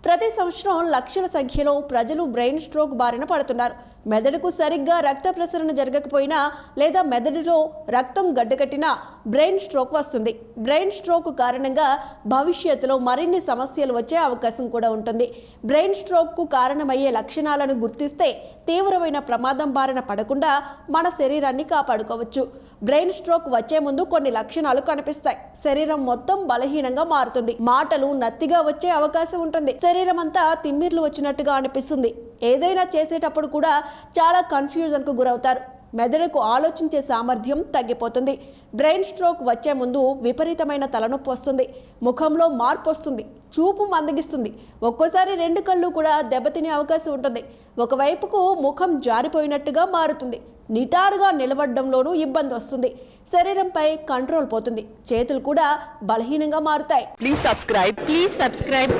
ప్రతి సంవత్సరం లక్షల సంఖ్యలో ప్రజలు బ్రెయిన్ స్ట్రోక్ బారిన పడుతున్నారు. మెదడుకు సరిగ్గా రక్త ప్రసరణ జరగకపోయినా లేదా మెదడులో రక్తం గడ్డకట్టినా బ్రెయిన్ స్ట్రోక్ వస్తుంది. బ్రెయిన్ స్ట్రోక్ కారణంగా భవిష్యత్తులో మరిన్ని సమస్యలు వచ్చే అవకాశం కూడా ఉంటుంది. బ్రెయిన్ స్ట్రోక్కు కారణమయ్యే లక్షణాలను గుర్తిస్తే తీవ్రమైన ప్రమాదం బారిన పడకుండా మన శరీరాన్ని కాపాడుకోవచ్చు. బ్రెయిన్ స్ట్రోక్ వచ్చే ముందు కొన్ని లక్షణాలు కనిపిస్తాయి. శరీరం మొత్తం బలహీనంగా మారుతుంది. మాటలు నత్తిగా వచ్చే అవకాశం ఉంటుంది. శరీరం అంతా తిమ్మిర్లు వచ్చినట్టుగా అనిపిస్తుంది. ఏదైనా చేసేటప్పుడు కూడా చాలా కన్ఫ్యూజన్కు గురవుతారు. మెదడుకు ఆలోచించే సామర్థ్యం తగ్గిపోతుంది. బ్రెయిన్ స్ట్రోక్ వచ్చే ముందు విపరీతమైన తలనొప్పి వస్తుంది. ముఖంలో మార్పు వస్తుంది. చూపు మందగిస్తుంది. ఒక్కోసారి రెండు కళ్ళు కూడా దెబ్బతినే అవకాశం ఉంటుంది. ఒకవైపుకు ముఖం జారిపోయినట్టుగా మారుతుంది. నిటారుగా నిలబడడంలోనూ ఇబ్బంది వస్తుంది. శరీరంపై కంట్రోల్ పోతుంది. చేతులు కూడా బలహీనంగా మారుతాయి. Please subscribe.